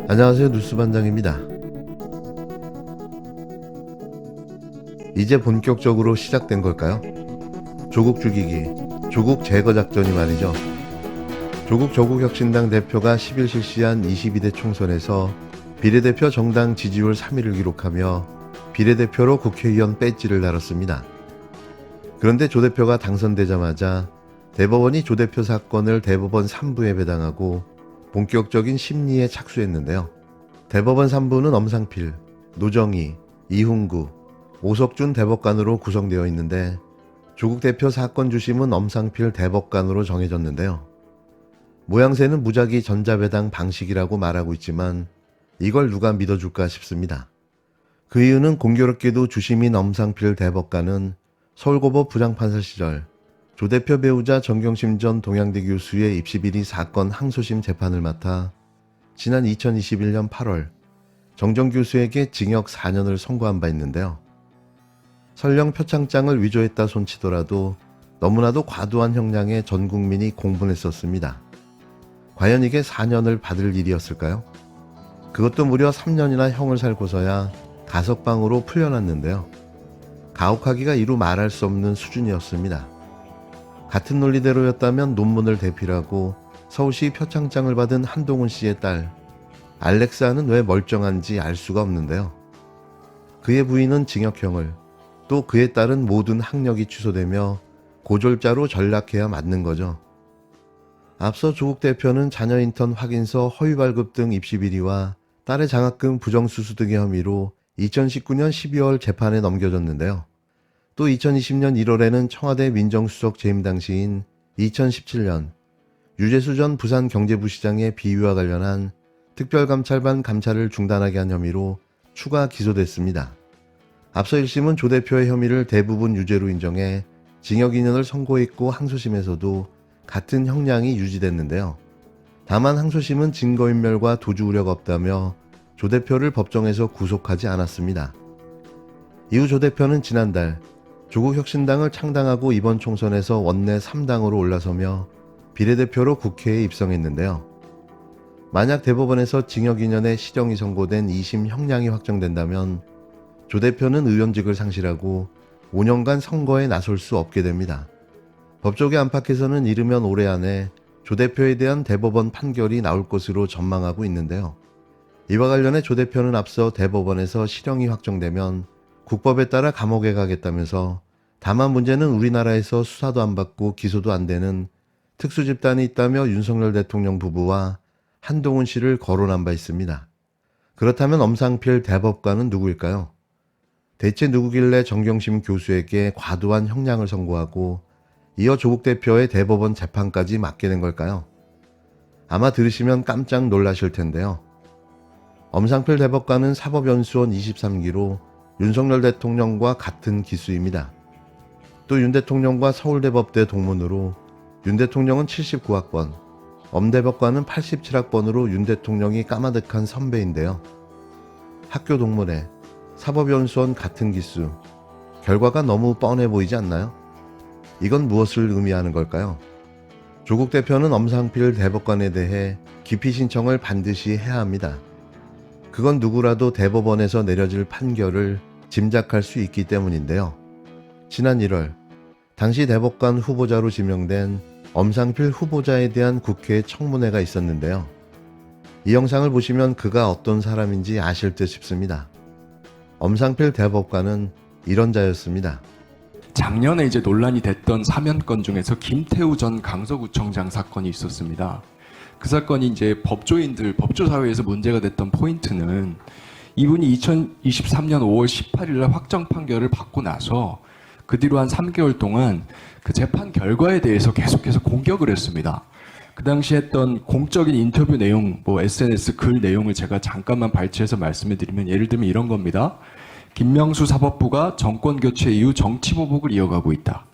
안녕하세요. 뉴스반장입니다. 이제 본격적으로 시작된 걸까요? 조국 죽이기, 조국 제거 작전이 말이죠. 조국혁신당 대표가 10일 실시한 22대 총선에서 비례대표 정당 지지율 3위를 기록하며 비례대표로 국회의원 배지를 달았습니다. 그런데 조 대표가 당선되자마자 대법원이 조 대표 사건을 대법원 3부에 배당하고 본격적인 심리에 착수했는데요. 대법원 3부는 엄상필, 노정희, 이훈구, 오석준 대법관으로 구성되어 있는데 조국 대표 사건 주심은 엄상필 대법관으로 정해졌는데요. 모양새는 무작위 전자배당 방식이라고 말하고 있지만 이걸 누가 믿어줄까 싶습니다. 그 이유는 공교롭게도 주심인 엄상필 대법관은 서울고법 부장판사 시절 조 대표 배우자 정경심 전 동양대 교수의 입시비리 사건 항소심 재판을 맡아 지난 2021년 8월 정정 교수에게 징역 4년을 선고한 바 있는데요. 설령 표창장을 위조했다 손치더라도 너무나도 과도한 형량에 전 국민이 공분했었습니다. 과연 이게 4년을 받을 일이었을까요? 그것도 무려 3년이나 형을 살고서야 가석방으로 풀려났는데요. 가혹하기가 이루 말할 수 없는 수준이었습니다. 같은 논리대로였다면 논문을 대필하고 서울시 표창장을 받은 한동훈 씨의 딸 알렉사는 왜 멀쩡한지 알 수가 없는데요. 그의 부인은 징역형을, 또 그의 딸은 모든 학력이 취소되며 고졸자로 전락해야 맞는 거죠. 앞서 조국 대표는 자녀 인턴 확인서 허위 발급 등 입시 비리와 딸의 장학금 부정수수 등의 혐의로 2019년 12월 재판에 넘겨졌는데요. 또 2020년 1월에는 청와대 민정수석 재임 당시인 2017년 유재수 전 부산경제부시장의 비위와 관련한 특별감찰반 감찰을 중단하게 한 혐의로 추가 기소됐습니다. 앞서 1심은 조 대표의 혐의를 대부분 유죄로 인정해 징역 2년을 선고했고 항소심에서도 같은 형량이 유지됐는데요. 다만 항소심은 증거인멸과 도주 우려가 없다며 조 대표를 법정에서 구속하지 않았습니다. 이후 조 대표는 지난달 조국혁신당을 창당하고 이번 총선에서 원내 3당으로 올라서며 비례대표로 국회에 입성했는데요. 만약 대법원에서 징역 2년의 실형이 선고된 2심 형량이 확정된다면 조 대표는 의원직을 상실하고 5년간 선거에 나설 수 없게 됩니다. 법조계 안팎에서는 이르면 올해 안에 조 대표에 대한 대법원 판결이 나올 것으로 전망하고 있는데요. 이와 관련해 조 대표는 앞서 대법원에서 실형이 확정되면 국법에 따라 감옥에 가겠다면서, 다만 문제는 우리나라에서 수사도 안 받고 기소도 안 되는 특수집단이 있다며 윤석열 대통령 부부와 한동훈 씨를 거론한 바 있습니다. 그렇다면 엄상필 대법관은 누구일까요? 대체 누구길래 정경심 교수에게 과도한 형량을 선고하고 이어 조국 대표의 대법원 재판까지 맡게 된 걸까요? 아마 들으시면 깜짝 놀라실 텐데요. 엄상필 대법관은 사법연수원 23기로 윤석열 대통령과 같은 기수입니다. 또 윤 대통령과 서울대법대 동문으로 윤 대통령은 79학번, 엄 대법관은 87학번으로 윤 대통령이 까마득한 선배인데요. 학교 동문회, 사법연수원 같은 기수, 결과가 너무 뻔해 보이지 않나요? 이건 무엇을 의미하는 걸까요? 조국 대표는 엄상필 대법관에 대해 기피 신청을 반드시 해야 합니다. 그건 누구라도 대법원에서 내려질 판결을 짐작할 수 있기 때문인데요. 지난 1월 당시 대법관 후보자로 지명된 엄상필 후보자에 대한 국회 청문회가 있었는데요. 이 영상을 보시면 그가 어떤 사람인지 아실 듯 싶습니다. 엄상필 대법관은 이런 자였습니다. 작년에 이제 논란이 됐던 사면건 중에서 김태우 전 강서구청장 사건이 있었습니다. 그 사건이 이제 법조인들, 법조사회에서 문제가 됐던 포인트는 이분이 2023년 5월 18일 날 확정 판결을 받고 나서 그 뒤로 한 3개월 동안 그 재판 결과에 대해서 계속해서 공격을 했습니다. 그 당시 했던 공적인 인터뷰 내용, SNS 글 내용을 제가 잠깐만 발췌해서 말씀해 드리면, 예를 들면 이런 겁니다. 김명수 사법부가 정권 교체 이후 정치 보복을 이어가고 있다.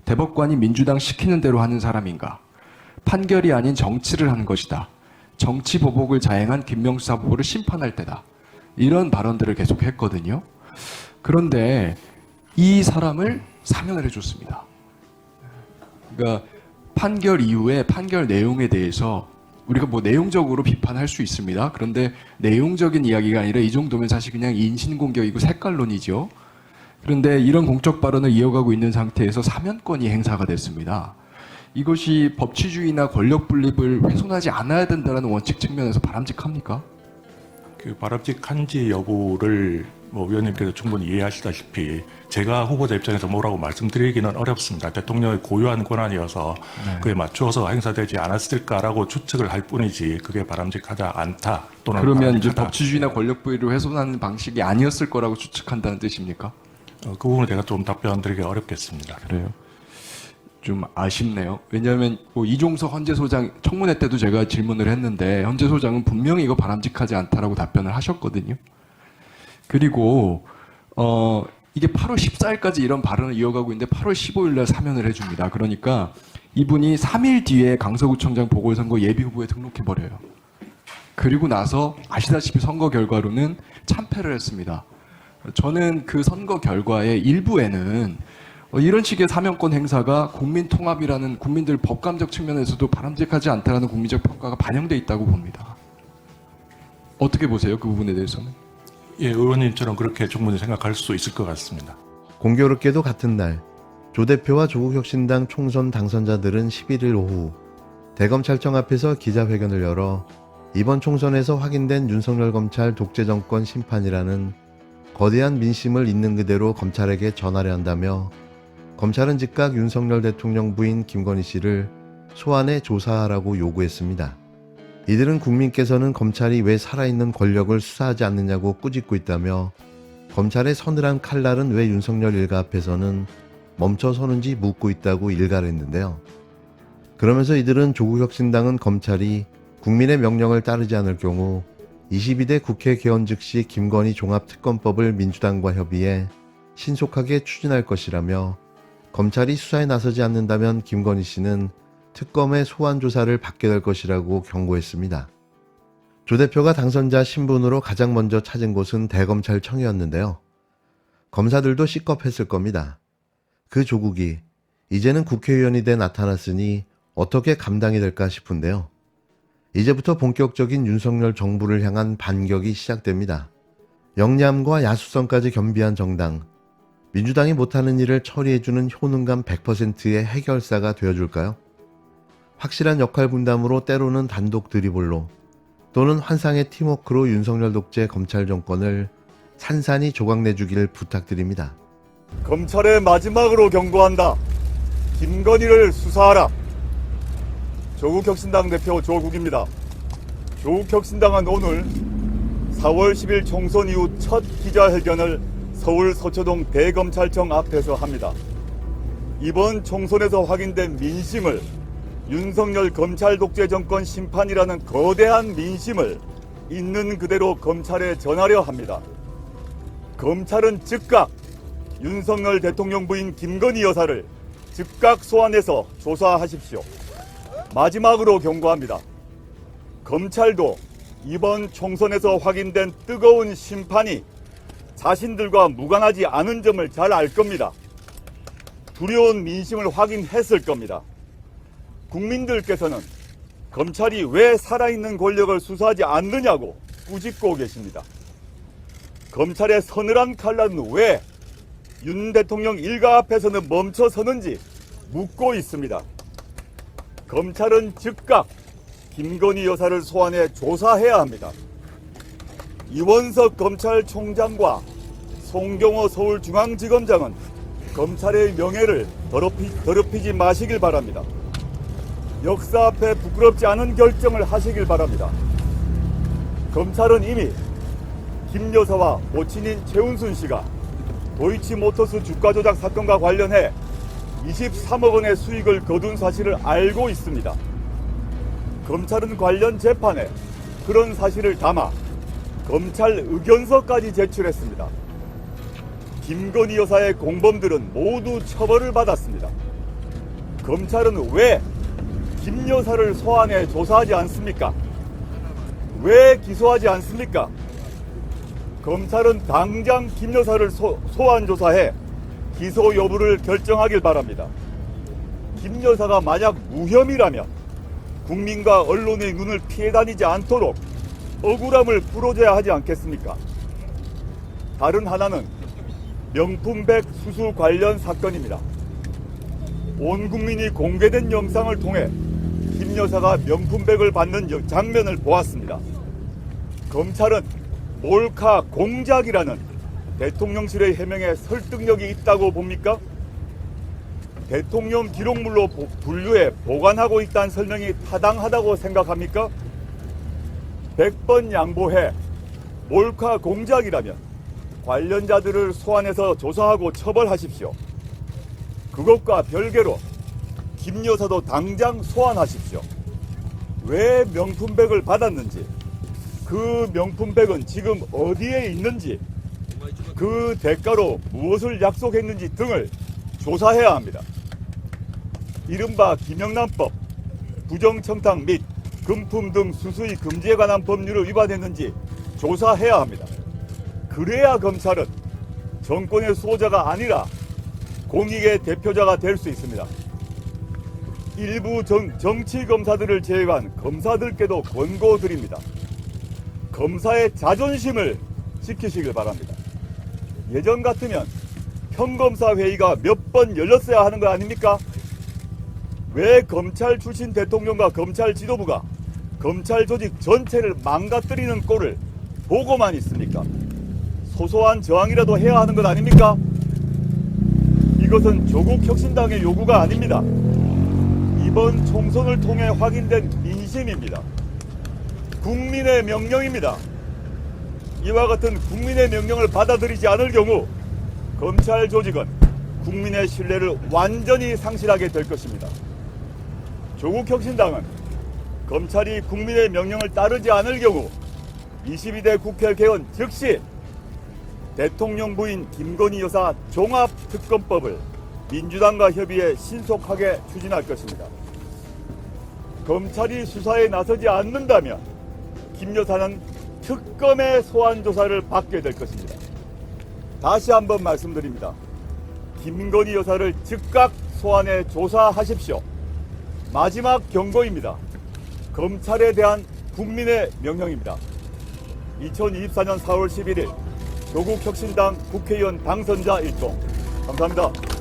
대법관이 민주당 시키는 대로 하는 사람인가? 판결이 아닌 정치를 하는 것이다. 정치 보복을 자행한 김명수 사법부를 심판할 때다. 이런 발언들을 계속 했거든요. 그런데 이 사람을 사면을 해줬습니다. 그러니까 판결 이후에 판결 내용에 대해서 우리가 뭐 내용적으로 비판할 수 있습니다. 그런데 내용적인 이야기가 아니라 이 정도면 사실 그냥 인신공격이고 색깔론이죠. 그런데 이런 공적 발언을 이어가고 있는 상태에서 사면권이 행사가 됐습니다. 이것이 법치주의나 권력 분립을 훼손하지 않아야 된다는 원칙 측면에서 바람직합니까? 그 바람직한지 여부를 뭐 위원님께서 충분히 이해하시다시피 제가 후보자 입장에서 뭐라고 말씀드리기는 어렵습니다. 대통령의 고유한 권한이어서 그에 맞추어서 행사되지 않았을까라고 추측을 할 뿐이지 그게 바람직하지 않다 또는 그러면 이제 바람직하다. 법치주의나 권력 분립을 훼손하는 방식이 아니었을 거라고 추측한다는 뜻입니까? 그 부분은 제가 좀 답변드리기 어렵겠습니다. 그래요. 좀 아쉽네요. 왜냐하면 뭐 이종석 헌재 소장 청문회 때도 제가 질문을 했는데 헌재 소장은 분명히 이거 바람직하지 않다라고 답변을 하셨거든요. 그리고 이게 8월 14일까지 이런 발언을 이어가고 있는데 8월 15일 날 사면을 해줍니다. 그러니까 이분이 3일 뒤에 강서구청장 보궐선거 예비후보에 등록해버려요. 그리고 나서 아시다시피 선거 결과로는 참패를 했습니다. 저는 그 선거 결과의 일부에는 이런 식의 사면권 행사가 국민 통합이라는 국민들 법감적 측면에서도 바람직하지 않다라는 국민적 평가가 반영돼 있다고 봅니다. 어떻게 보세요? 그 부분에 대해서는? 예, 의원님처럼 그렇게 충분히 생각할 수 있을 것 같습니다. 공교롭게도 같은 날 조 대표와 조국혁신당 총선 당선자들은 11일 오후 대검찰청 앞에서 기자회견을 열어 이번 총선에서 확인된 윤석열 검찰 독재 정권 심판이라는 거대한 민심을 있는 그대로 검찰에게 전하려 한다며 검찰은 즉각 윤석열 대통령 부인 김건희 씨를 소환해 조사하라고 요구했습니다. 이들은 국민께서는 검찰이 왜 살아있는 권력을 수사하지 않느냐고 꾸짖고 있다며 검찰의 서늘한 칼날은 왜 윤석열 일가 앞에서는 멈춰서는지 묻고 있다고 일갈했는데요. 그러면서 이들은 조국혁신당은 검찰이 국민의 명령을 따르지 않을 경우 22대 국회 개원 즉시 김건희 종합특검법을 민주당과 협의해 신속하게 추진할 것이라며 검찰이 수사에 나서지 않는다면 김건희 씨는 특검의 소환 조사를 받게 될 것이라고 경고했습니다. 조 대표가 당선자 신분으로 가장 먼저 찾은 곳은 대검찰청이었는데요. 검사들도 시겁했을 겁니다. 그 조국이 이제는 국회의원이 돼 나타났으니 어떻게 감당이 될까 싶은데요. 이제부터 본격적인 윤석열 정부를 향한 반격이 시작됩니다. 영리함과 야수성까지 겸비한 정당, 민주당이 못하는 일을 처리해주는 효능감 100%의 해결사가 되어줄까요? 확실한 역할 분담으로 때로는 단독 드리블로 또는 환상의 팀워크로 윤석열 독재 검찰 정권을 산산이 조각내주길 부탁드립니다. 검찰의 마지막으로 경고한다. 김건희를 수사하라. 조국혁신당 대표 조국입니다. 조국혁신당은 오늘 4월 10일 총선 이후 첫 기자회견을 서울 서초동 대검찰청 앞에서 합니다. 이번 총선에서 확인된 민심을 윤석열 검찰 독재 정권 심판이라는 거대한 민심을 있는 그대로 검찰에 전하려 합니다. 검찰은 즉각 윤석열 대통령 부인 김건희 여사를 즉각 소환해서 조사하십시오. 마지막으로 경고합니다. 검찰도 이번 총선에서 확인된 뜨거운 심판이 자신들과 무관하지 않은 점을 잘 알 겁니다. 두려운 민심을 확인했을 겁니다. 국민들께서는 검찰이 왜 살아있는 권력을 수사하지 않느냐고 꾸짖고 계십니다. 검찰의 서늘한 칼날은 왜 윤 대통령 일가 앞에서는 멈춰서는지 묻고 있습니다. 검찰은 즉각 김건희 여사를 소환해 조사해야 합니다. 이원석 검찰총장과 송경호 서울중앙지검장은 검찰의 명예를 더럽히지 마시길 바랍니다. 역사 앞에 부끄럽지 않은 결정을 하시길 바랍니다. 검찰은 이미 김 여사와 모친인 최은순 씨가 도이치모터스 주가 조작 사건과 관련해 23억 원의 수익을 거둔 사실을 알고 있습니다. 검찰은 관련 재판에 그런 사실을 담아 검찰 의견서까지 제출했습니다. 김건희 여사의 공범들은 모두 처벌을 받았습니다. 검찰은 왜 김 여사를 소환해 조사하지 않습니까? 왜 기소하지 않습니까? 검찰은 당장 김 여사를 소환 조사해 기소 여부를 결정하길 바랍니다. 김 여사가 만약 무혐의라면 국민과 언론의 눈을 피해 다니지 않도록 억울함을 풀어줘야 하지 않겠습니까? 다른 하나는 명품백 수수 관련 사건입니다. 온 국민이 공개된 영상을 통해 김 여사가 명품백을 받는 장면을 보았습니다. 검찰은 몰카 공작이라는 대통령실의 해명에 설득력이 있다고 봅니까? 대통령 기록물로 분류해 보관하고 있다는 설명이 타당하다고 생각합니까? 100번 양보해 몰카 공작이라면 관련자들을 소환해서 조사하고 처벌하십시오. 그것과 별개로 김 여사도 당장 소환하십시오. 왜 명품백을 받았는지, 그 명품백은 지금 어디에 있는지, 그 대가로 무엇을 약속했는지 등을 조사해야 합니다. 이른바 김영란법, 부정청탁 및 금품 등 수수의 금지에 관한 법률을 위반했는지 조사해야 합니다. 그래야 검찰은 정권의 수호자가 아니라 공익의 대표자가 될 수 있습니다. 일부 정치 검사들을 제외한 검사들께도 권고드립니다. 검사의 자존심을 지키시길 바랍니다. 예전 같으면 평검사 회의가 몇 번 열렸어야 하는 거 아닙니까? 왜 검찰 출신 대통령과 검찰 지도부가 검찰 조직 전체를 망가뜨리는 꼴을 보고만 있습니까? 소소한 저항이라도 해야 하는 것 아닙니까? 이것은 조국혁신당의 요구가 아닙니다. 이번 총선을 통해 확인된 민심입니다. 국민의 명령입니다. 이와 같은 국민의 명령을 받아들이지 않을 경우 검찰 조직은 국민의 신뢰를 완전히 상실하게 될 것입니다. 조국혁신당은 검찰이 국민의 명령을 따르지 않을 경우 22대 국회 개헌 즉시 대통령 부인 김건희 여사 종합특검법을 민주당과 협의해 신속하게 추진할 것입니다. 검찰이 수사에 나서지 않는다면 김 여사는 특검의 소환 조사를 받게 될 것입니다. 다시 한번 말씀드립니다. 김건희 여사를 즉각 소환해 조사하십시오. 마지막 경고입니다. 검찰에 대한 국민의 명령입니다. 2024년 4월 11일 조국혁신당 국회의원 당선자 일동. 감사합니다.